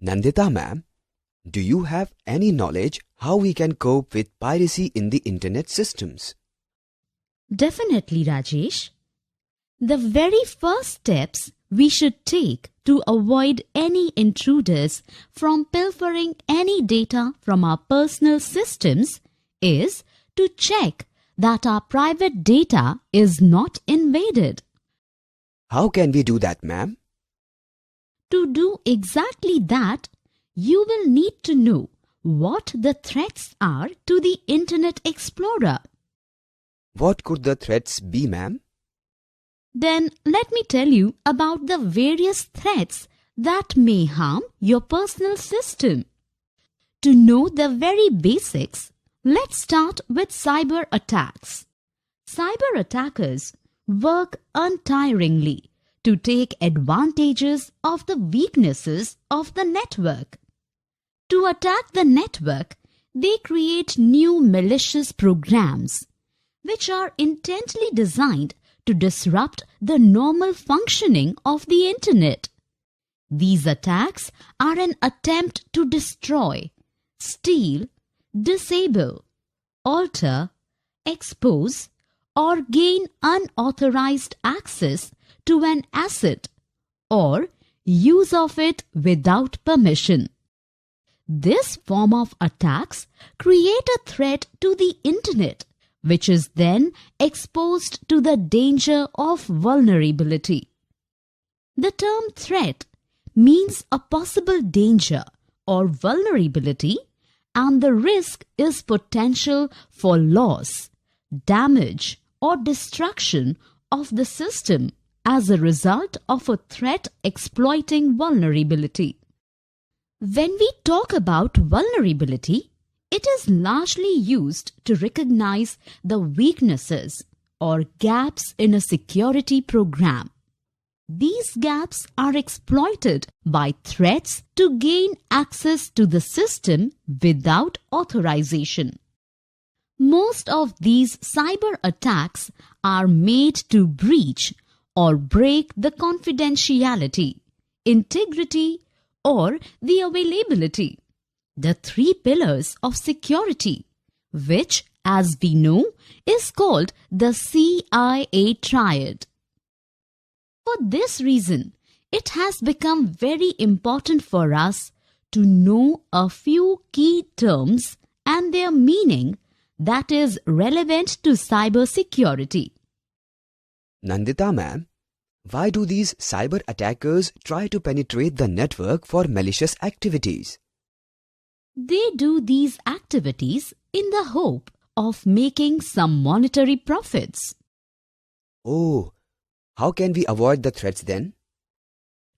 Nandita ma'am, do you have any knowledge how we can cope with piracy in the internet systems? Definitely, Rajesh. The very first steps we should take to avoid any intruders from pilfering any data from our personal systems is to check that our private data is not invaded. How can we do that, ma'am? To do exactly that, you will need to know what the threats are to the Internet Explorer. What could the threats be, ma'am? Then let me tell you about the various threats that may harm your personal system. To know the very basics, let's start with cyber attacks. Cyber attackers work untiringly to take advantages of the weaknesses of the network. To attack the network, they create new malicious programs, which are intently designed to disrupt the normal functioning of the Internet. These attacks are an attempt to destroy, steal, disable, alter, expose, or gain unauthorized access to an asset or use of it without permission. This form of attacks create a threat to the Internet, which is then exposed to the danger of vulnerability. The term threat means a possible danger or vulnerability, and the risk is potential for loss, damage, or destruction of the system as a result of a threat exploiting vulnerability. When we talk about vulnerability, it is largely used to recognize the weaknesses or gaps in a security program. These gaps are exploited by threats to gain access to the system without authorization. Most of these cyber attacks are made to breach or break the confidentiality, integrity, or the availability, the three pillars of security, which, as we know, is called the CIA triad. For this reason, it has become very important for us to know a few key terms and their meaning that is relevant to cybersecurity. Nandita ma'am, why do these cyber attackers try to penetrate the network for malicious activities? They do these activities in the hope of making some monetary profits. Oh, how can we avoid the threats then?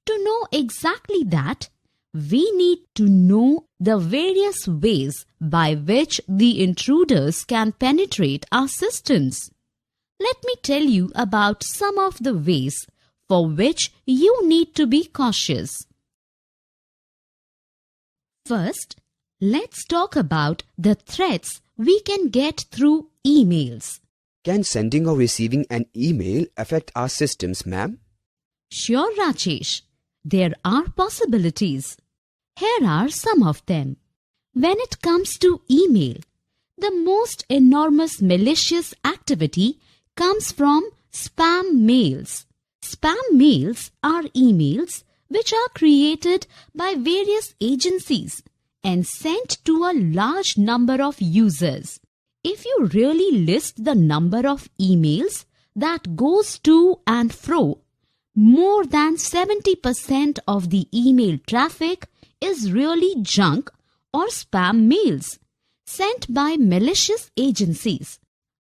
To know exactly that, we need to know the various ways by which the intruders can penetrate our systems. Let me tell you about some of the ways for which you need to be cautious. First, let's talk about the threats we can get through emails. Can sending or receiving an email affect our systems, ma'am? Sure, Rajesh. There are possibilities. Here are some of them. When it comes to email, the most enormous malicious activity comes from spam mails. Spam mails are emails which are created by various agencies and sent to a large number of users. If you really list the number of emails that goes to and fro, more than 70% of the email traffic is really junk or spam mails sent by malicious agencies.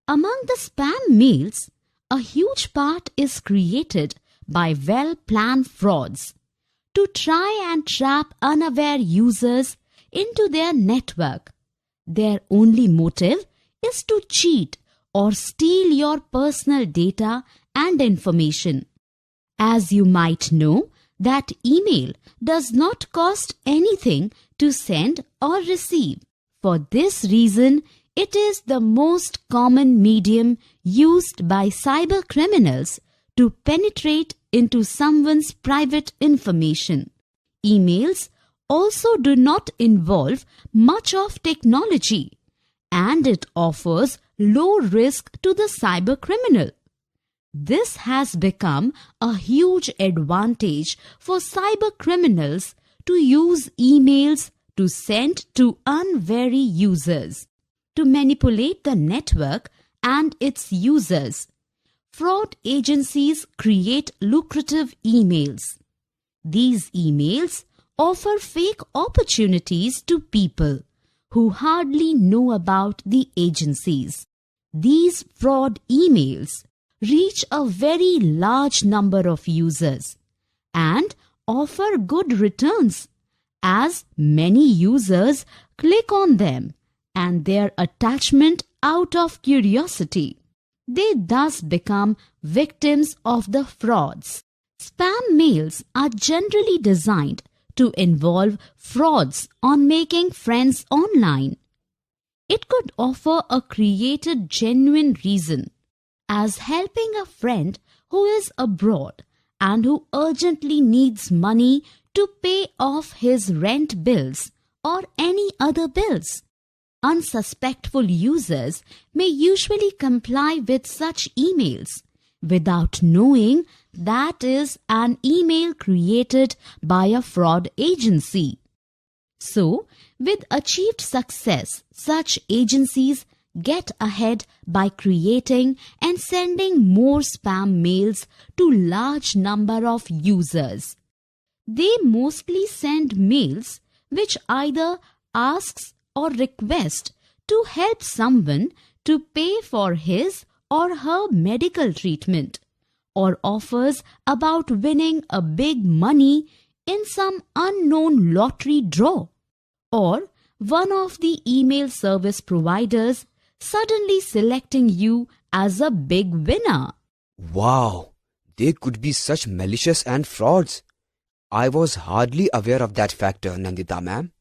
Among the spam mails, a huge part is created by well-planned frauds to try and trap unaware users into their network. Their only motive is to cheat or steal your personal data and information. As you might know, that email does not cost anything to send or receive. For this reason, it is the most common medium used by cyber criminals to penetrate into someone's private information. Emails also do not involve much of technology, and it offers low risk to the cyber criminal. This has become a huge advantage for cyber criminals to use emails to send to unwary users, to manipulate the network and its users. Fraud agencies create lucrative emails. These emails offer fake opportunities to people who hardly know about the agencies. These fraud emails reach a very large number of users and offer good returns, as many users click on them and their attachment out of curiosity. They thus become victims of the frauds. Spam mails are generally designed to involve frauds on making friends online. It could offer a created genuine reason, as helping a friend who is abroad and who urgently needs money to pay off his rent bills or any other bills. Unsuspectful users may usually comply with such emails without knowing that is an email created by a fraud agency. So, with achieved success, such agencies get ahead by creating and sending more spam mails to large number of users. They mostly send mails which either asks or request to help someone to pay for his or her medical treatment, or offers about winning a big money in some unknown lottery draw, or one of the email service providers suddenly selecting you as a big winner. Wow, there could be such malicious and frauds. I was hardly aware of that factor, Nandita ma'am.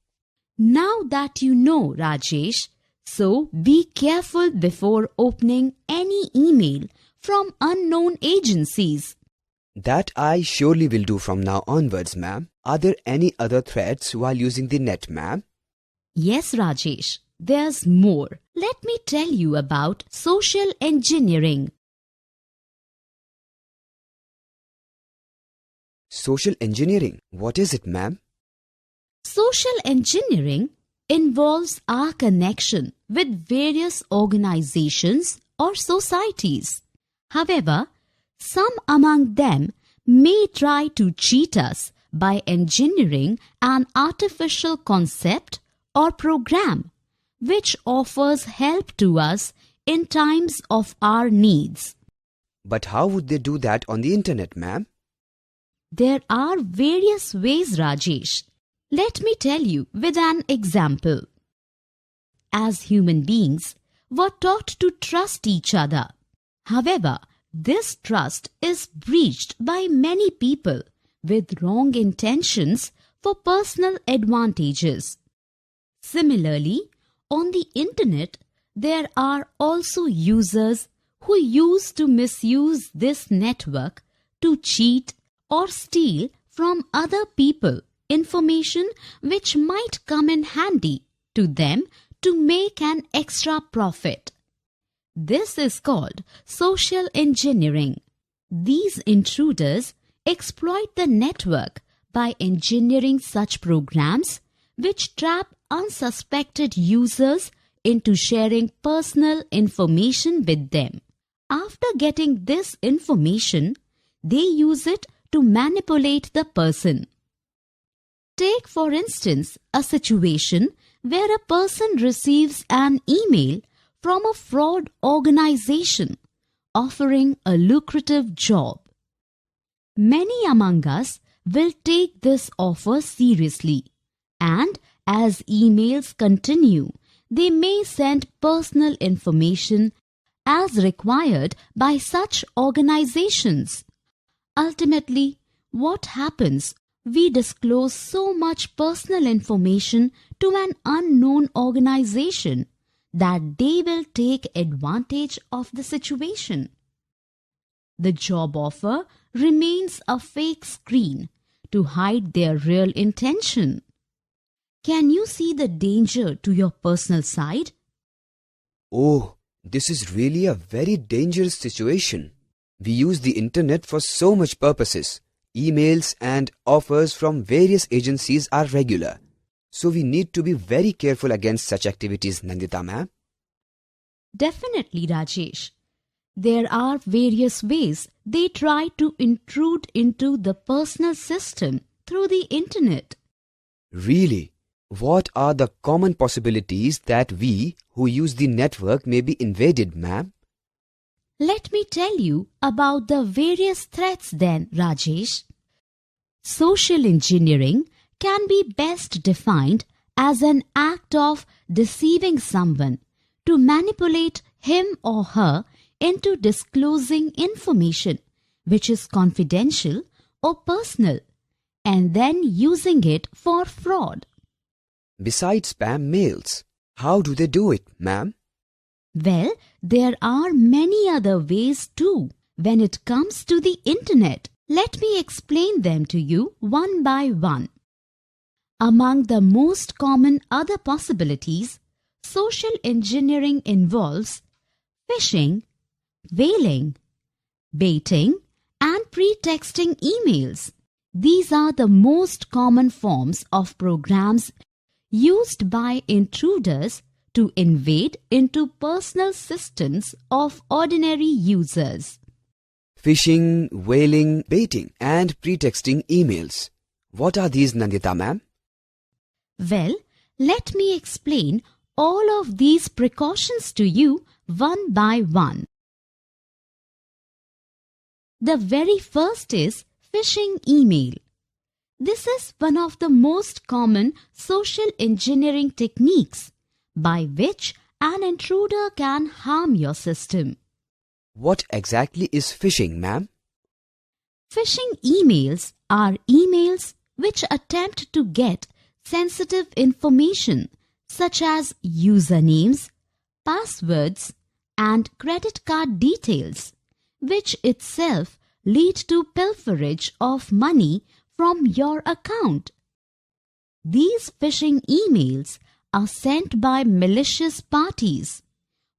Now that you know, Rajesh, so be careful before opening any email from unknown agencies. That I surely will do from now onwards, ma'am. Are there any other threats while using the net, ma'am? Yes, Rajesh, there's more. Let me tell you about social engineering. Social engineering, what is it, ma'am? Social engineering involves our connection with various organizations or societies. However, some among them may try to cheat us by engineering an artificial concept or program which offers help to us in times of our needs. But how would they do that on the internet, ma'am? There are various ways, Rajesh. Let me tell you with an example. As human beings, we're taught to trust each other. However, this trust is breached by many people with wrong intentions for personal advantages. Similarly, on the internet, there are also users who use to misuse this network to cheat or steal from other people information which might come in handy to them to make an extra profit. This is called social engineering. These intruders exploit the network by engineering such programs which trap unsuspected users into sharing personal information with them. After getting this information, they use it to manipulate the person. Take, for instance, a situation where a person receives an email from a fraud organization offering a lucrative job. Many among us will take this offer seriously, and as emails continue, they may send personal information as required by such organizations. Ultimately, what happens? We disclose so much personal information to an unknown organization that they will take advantage of the situation. The job offer remains a fake screen to hide their real intention. Can you see the danger to your personal side? Oh, this is really a very dangerous situation. We use the internet for so much purposes. Emails and offers from various agencies are regular. So we need to be very careful against such activities, Nandita ma'am. Definitely, Rajesh. There are various ways they try to intrude into the personal system through the internet. Really? What are the common possibilities that we who use the network may be invaded, ma'am? Let me tell you about the various threats then, Rajesh. Social engineering can be best defined as an act of deceiving someone to manipulate him or her into disclosing information which is confidential or personal and then using it for fraud. Besides spam mails, how do they do it, ma'am? Well, there are many other ways too when it comes to the internet. Let me explain them to you one by one. Among the most common other possibilities, social engineering involves phishing, whaling, baiting, and pretexting emails. These are the most common forms of programs used by intruders to invade into personal systems of ordinary users. Phishing, whaling, baiting and pretexting emails. What are these, Nandita ma'am? Well, let me explain all of these precautions to you one by one. The very first is phishing email. This is one of the most common social engineering techniques by which an intruder can harm your system. What exactly is phishing, ma'am? Phishing emails are emails which attempt to get sensitive information such as usernames, passwords, and credit card details, which itself lead to pilferage of money from your account. These phishing emails are sent by malicious parties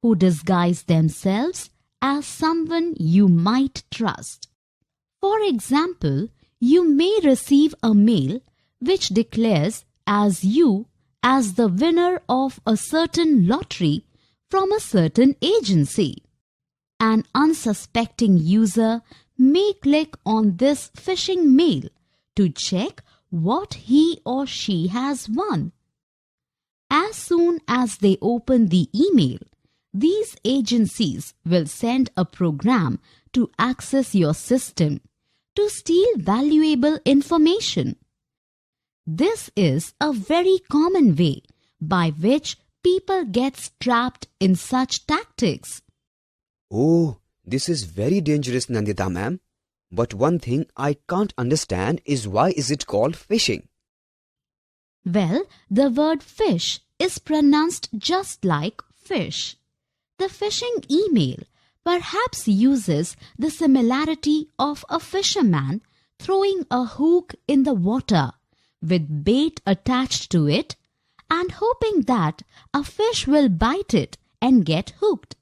who disguise themselves as someone you might trust. For example, you may receive a mail which declares as you as the winner of a certain lottery from a certain agency. An unsuspecting user may click on this phishing mail to check what he or she has won. As soon as they open the email, these agencies will send a program to access your system to steal valuable information. This is a very common way by which people get trapped in such tactics. Oh, this is very dangerous, Nandita ma'am. But one thing I can't understand is why is it called phishing? Well, the word fish is pronounced just like fish. The phishing email perhaps uses the similarity of a fisherman throwing a hook in the water with bait attached to it and hoping that a fish will bite it and get hooked.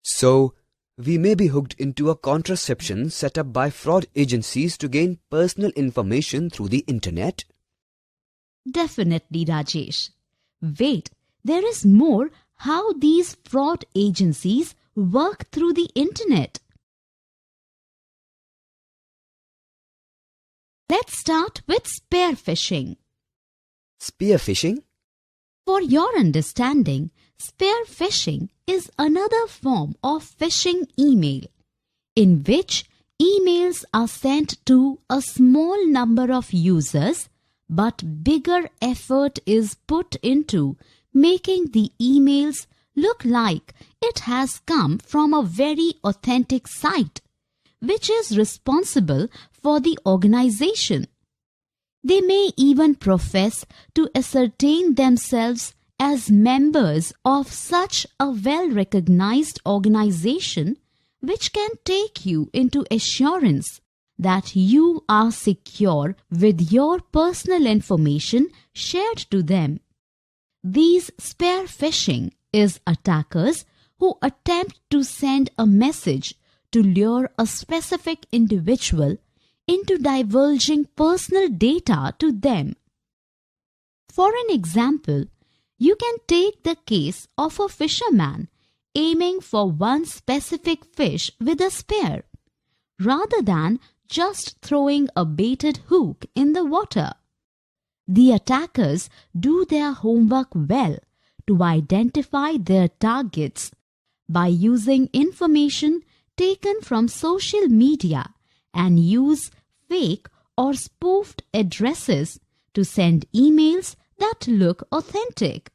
So, we may be hooked into a contraception set up by fraud agencies to gain personal information through the internet? Definitely, Rajesh. Wait, there is more how these fraud agencies work through the internet. Let's start with spear phishing. Spear phishing? For your understanding, spear phishing is another form of phishing email in which emails are sent to a small number of users, but bigger effort is put into making the emails look like it has come from a very authentic site, which is responsible for the organization. They may even profess to ascertain themselves as members of such a well-recognized organization, which can take you into assurance that you are secure with your personal information shared to them. These spear phishing is attackers who attempt to send a message to lure a specific individual into divulging personal data to them. For an example, you can take the case of a fisherman aiming for one specific fish with a spear, rather than just throwing a baited hook in the water. The attackers do their homework well to identify their targets by using information taken from social media and use fake or spoofed addresses to send emails that look authentic.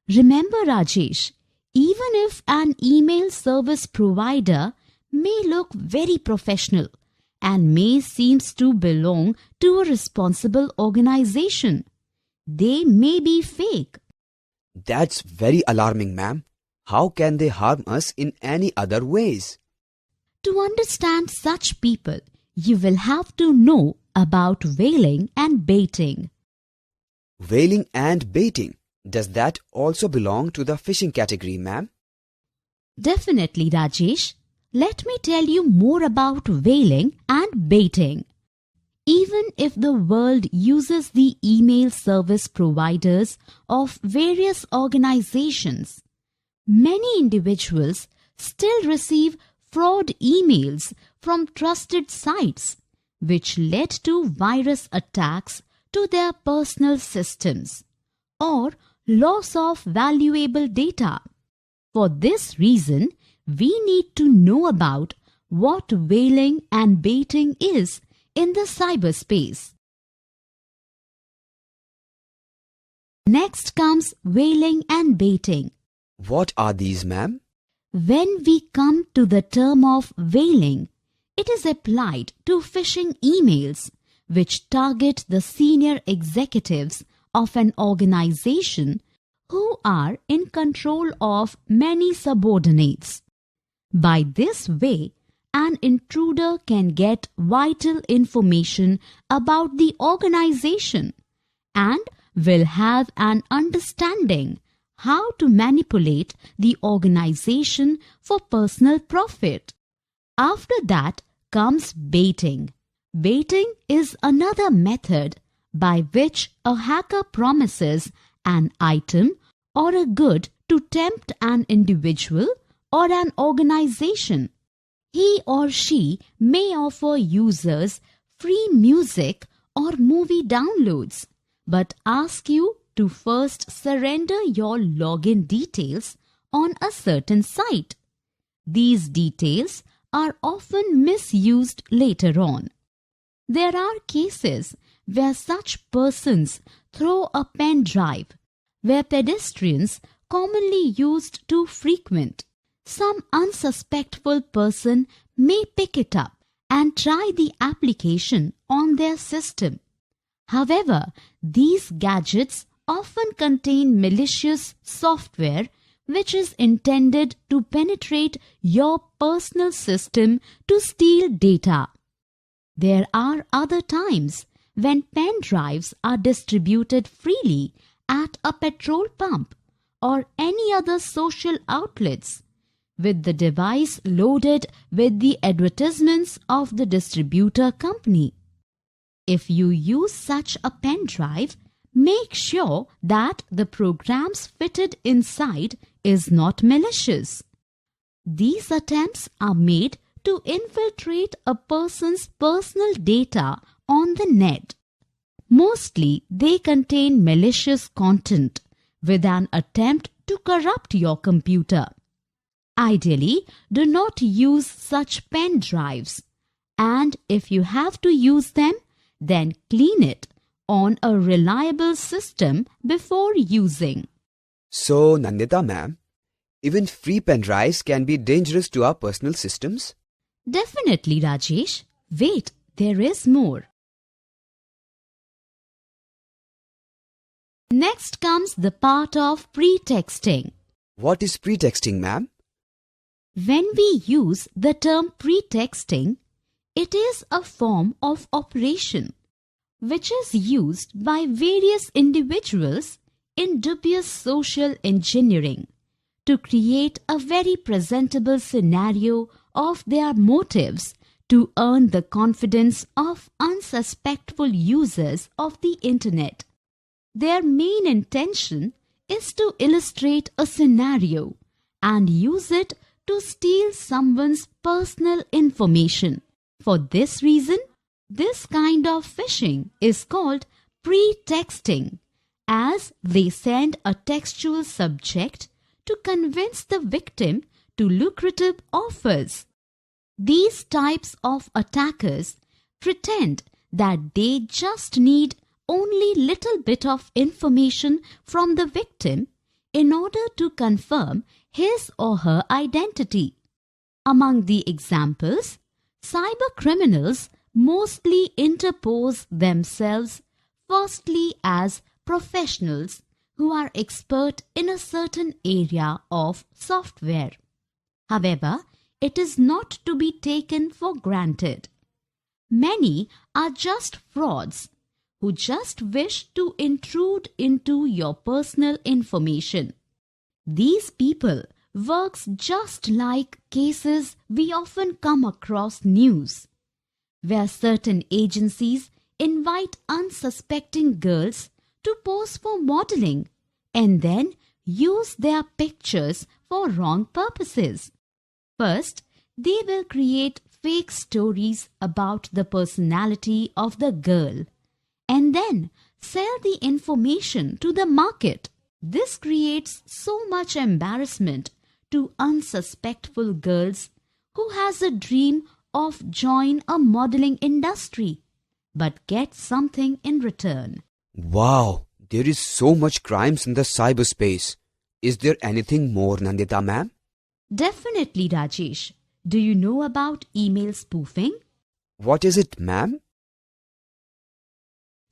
Remember, Rajesh, even if an email service provider may look very professional and may seem to belong to a responsible organization, they may be fake. That's very alarming, ma'am. How can they harm us in any other ways? To understand such people, you will have to know about whaling and baiting. Whaling and baiting. Does that also belong to the phishing category, ma'am? Definitely, Rajesh. Let me tell you more about whaling and baiting. Even if the world uses the email service providers of various organizations, many individuals still receive fraud emails from trusted sites, which led to virus attacks to their personal systems or loss of valuable data. For this reason, we need to know about what whaling and baiting is in the cyberspace. Next comes whaling and baiting. What are these, ma'am? When we come to the term of whaling, it is applied to phishing emails which target the senior executives of an organization who are in control of many subordinates. By this way, an intruder can get vital information about the organization and will have an understanding how to manipulate the organization for personal profit. After that comes baiting. Baiting is another method by which a hacker promises an item or a good to tempt an individual or an organization. He or she may offer users free music or movie downloads, but ask you to first surrender your login details on a certain site. These details are often misused later on. There are cases where such persons throw a pen drive where pedestrians commonly used to frequent. Some unsuspectful person may pick it up and try the application on their system. However, these gadgets often contain malicious software which is intended to penetrate your personal system to steal data. There are other times when pen drives are distributed freely at a petrol pump or any other social outlets, with the device loaded with the advertisements of the distributor company. If you use such a pen drive, make sure that the programs fitted inside is not malicious. These attempts are made to infiltrate a person's personal data on the net. Mostly, they contain malicious content with an attempt to corrupt your computer. Ideally, do not use such pen drives, and if you have to use them, then clean it on a reliable system before using. So, Nandita ma'am, even free pen drives can be dangerous to our personal systems? Definitely, Rajesh. Wait, there is more. Next comes the part of pretexting. What is pretexting, ma'am? When we use the term pretexting, It is a form of operation which is used by various individuals in dubious social engineering to create a very presentable scenario of their motives to earn the confidence of unsuspectful users of the internet. Their main intention is to illustrate a scenario and use it to steal someone's personal information. For this reason, this kind of phishing is called pretexting, as they send a textual subject to convince the victim to lucrative offers. These types of attackers pretend that they just need only little bit of information from the victim in order to confirm his or her identity. Among the examples, cyber criminals mostly interpose themselves firstly as professionals who are expert in a certain area of software. However, it is not to be taken for granted. Many are just frauds who just wish to intrude into your personal information. These people works just like cases we often come across news, where certain agencies invite unsuspecting girls to pose for modeling and then use their pictures for wrong purposes. First, they will create fake stories about the personality of the girl and then sell the information to the market. This creates so much embarrassment to unsuspectful girls who has a dream of join a modeling industry but get something in return. Wow, there is so much crimes in the cyberspace. Is there anything more, Nandita ma'am? Definitely, Rajesh. Do you know about email spoofing? What is it, ma'am?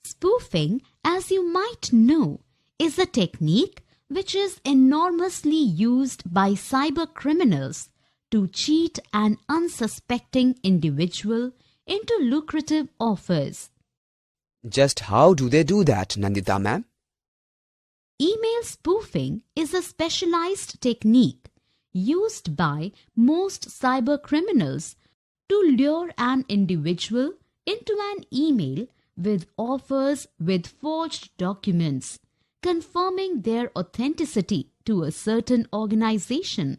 Spoofing, as you might know, is a technique which is enormously used by cyber criminals to cheat an unsuspecting individual into lucrative offers. Just how do they do that, Nandita ma'am? Email spoofing is a specialized technique used by most cyber criminals to lure an individual into an email with offers with forged documents confirming their authenticity to a certain organization.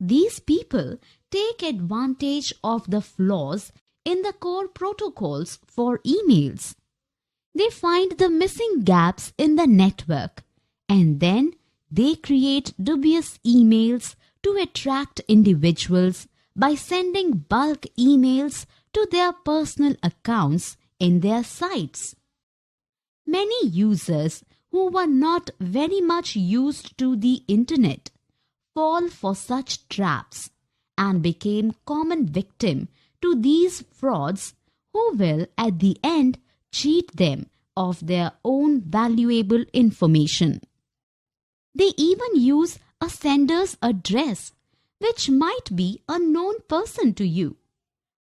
These people take advantage of the flaws in the core protocols for emails. They find the missing gaps in the network and then they create dubious emails to attract individuals by sending bulk emails to their personal accounts in their sites. Many users who were not very much used to the internet fall for such traps and became common victim to these frauds who will at the end cheat them of their own valuable information. They even use a sender's address, which might be a known person to you.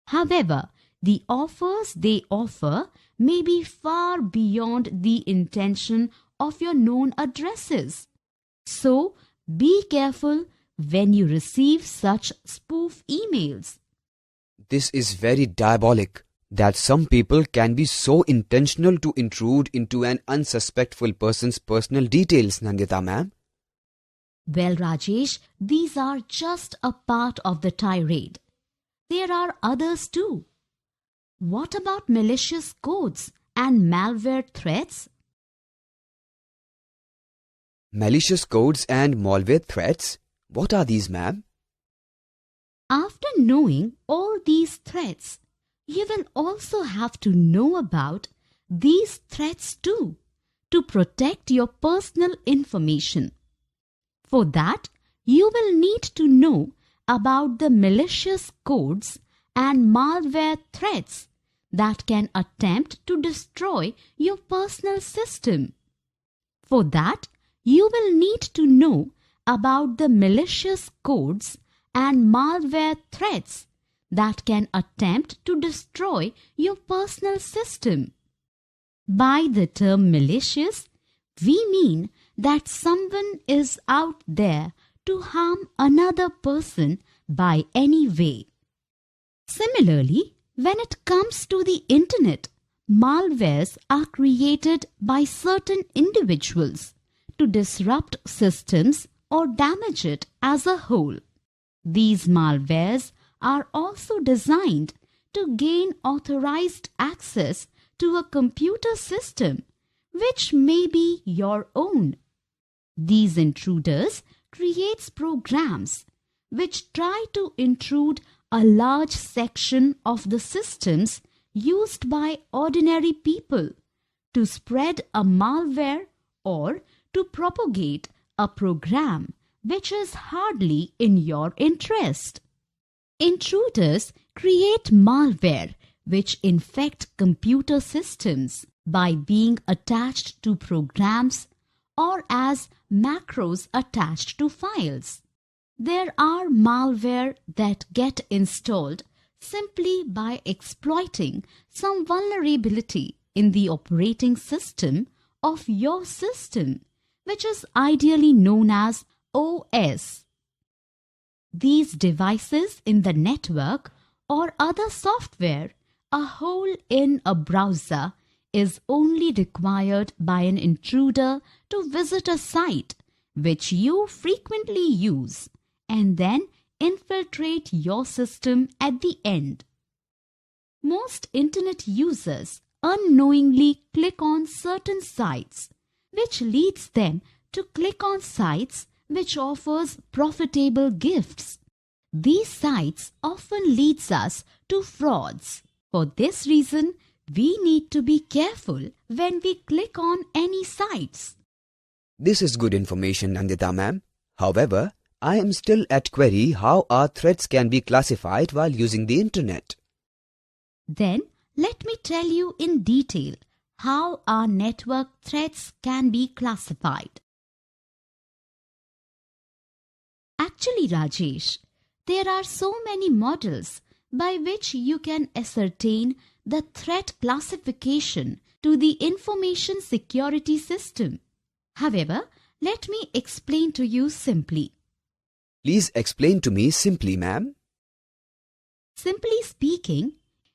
However, the offers they offer may be far beyond the intention of your known addresses. So, be careful when you receive such spoof emails. This is very diabolic that some people can be so intentional to intrude into an unsuspectful person's personal details, Nandita ma'am. Well, Rajesh, these are just a part of the tirade. There are others too. What about malicious codes and malware threats? Malicious codes and malware threats? What are these, ma'am? After knowing all these threats, you will also have to know about these threats too, to protect your personal information. For that, you will need to know about the malicious codes and malware threats that can attempt to destroy your personal system. For that, you will need to know about the malicious codes and malware threats that can attempt to destroy your personal system. By the term malicious, we mean that someone is out there to harm another person by any way. Similarly, when it comes to the internet, malwares are created by certain individuals to disrupt systems or damage it as a whole. These malwares are also designed to gain authorized access to a computer system which may be your own. These intruders create programs which try to intrude a large section of the systems used by ordinary people to spread a malware or to propagate a program which is hardly in your interest. Intruders create malware which infect computer systems by being attached to programs or as macros attached to files. There are malware that get installed simply by exploiting some vulnerability in the operating system of your system, which is ideally known as OS. These devices in the network or other software, a hole in a browser, is only required by an intruder to visit a site which you frequently use and then infiltrate your system at the end. Most internet users unknowingly click on certain sites, which leads them to click on sites which offers profitable gifts. These sites often leads us to frauds. For this reason, we need to be careful when we click on any sites. This is good information, Nandita ma'am. However, I am still at query how our threats can be classified while using the internet. Then, let me tell you in detail how our network threats can be classified. Actually, Rajesh, there are so many models by which you can ascertain the threat classification to the information security system. However, let me explain to you simply. Please explain to me simply, ma'am. Simply speaking,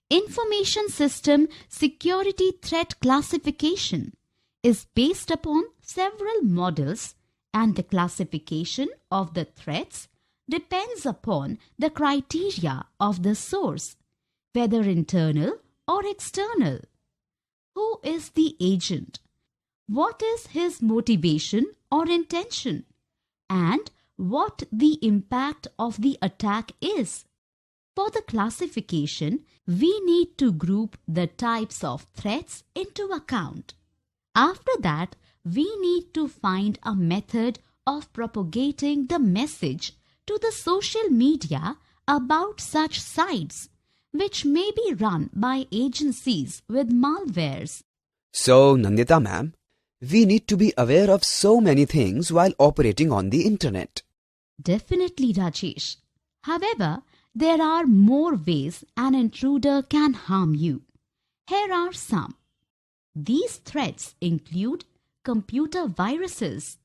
information system security threat classification is based upon several models, and the classification of the threats depends upon the criteria of the source, whether internal or external. Who is the agent? What is his motivation or intention? And what the impact of the attack is. For the classification, we need to group the types of threats into account. After that, we need to find a method of propagating the message to the social media about such sites, which may be run by agencies with malwares. So, Nandita ma'am, we need to be aware of so many things while operating on the internet. Definitely, Rajesh. However, there are more ways an intruder can harm you. Here are some. These threats include computer viruses,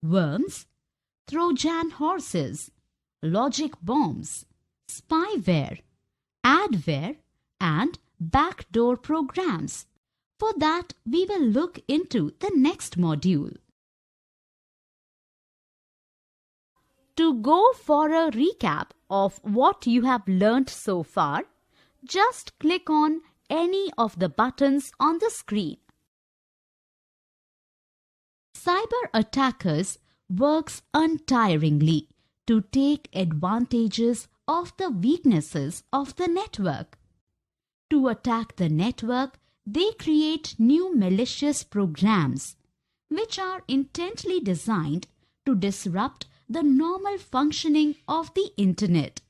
worms, Trojan horses, logic bombs, spyware, adware, and backdoor programs. For that, we will look into the next module. To go for a recap of what you have learnt so far, just click on any of the buttons on the screen. Cyber attackers works untiringly to take advantages of the weaknesses of the network. To attack the network, they create new malicious programs, which are intently designed to disrupt the normal functioning of the internet.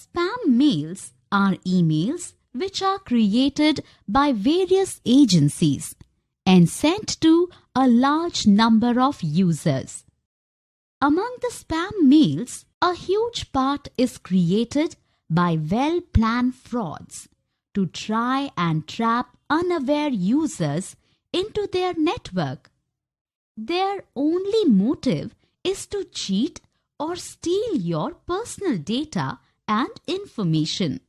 Spam mails are emails which are created by various agencies and sent to a large number of users. Among the spam mails, a huge part is created by well-planned frauds to try and trap unaware users into their network. Their only motive is to cheat or steal your personal data and information.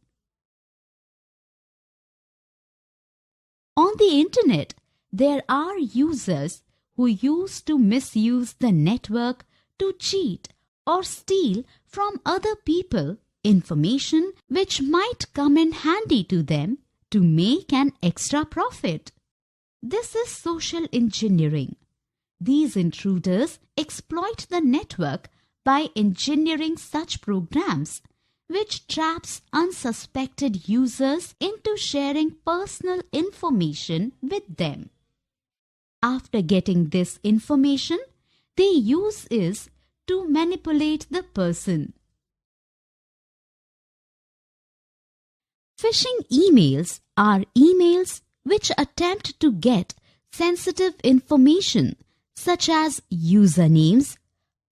On the internet, there are users who use to misuse the network to cheat or steal from other people information which might come in handy to them to make an extra profit. This is social engineering. These intruders exploit the network by engineering such programs which traps unsuspected users into sharing personal information with them. After getting this information, they use it to manipulate the person. Phishing emails are emails which attempt to get sensitive information such as usernames,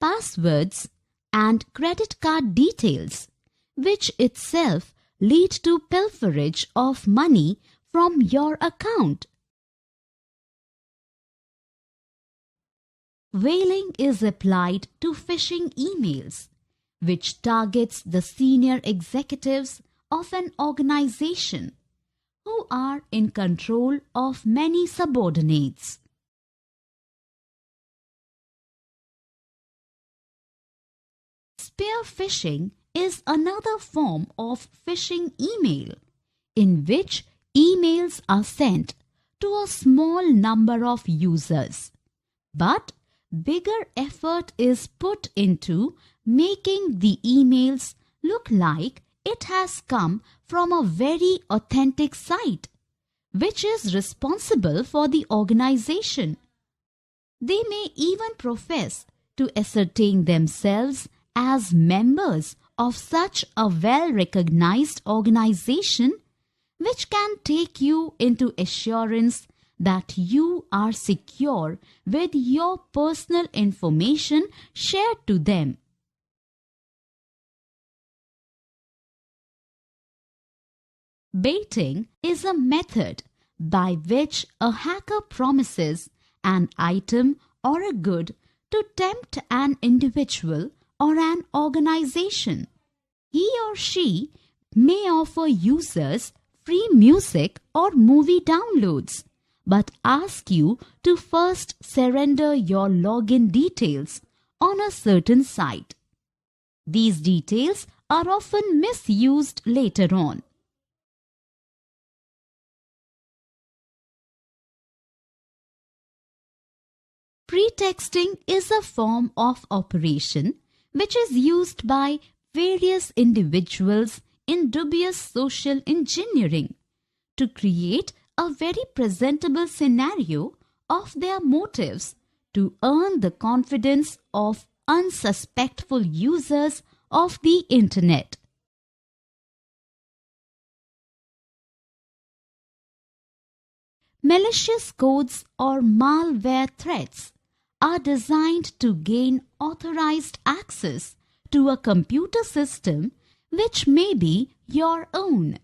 passwords, and credit card details, which itself lead to pilferage of money from your account. Veiling is applied to phishing emails, which targets the senior executives of an organization who are in control of many subordinates. Spear phishing is another form of phishing email in which emails are sent to a small number of users, but bigger effort is put into making the emails look like it has come from a very authentic site, which is responsible for the organization. They may even profess to ascertain themselves as members of such a well-recognized organization, which can take you into assurance that you are secure with your personal information shared to them. Baiting is a method by which a hacker promises an item or a good to tempt an individual or an organization. He or she may offer users free music or movie downloads, but ask you to first surrender your login details on a certain site. These details are often misused later on. Pretexting is a form of operation which is used by various individuals in dubious social engineering to create a very presentable scenario of their motives to earn the confidence of unsuspectful users of the internet. Malicious codes or malware threats are designed to gain authorized access to a computer system which may be your own.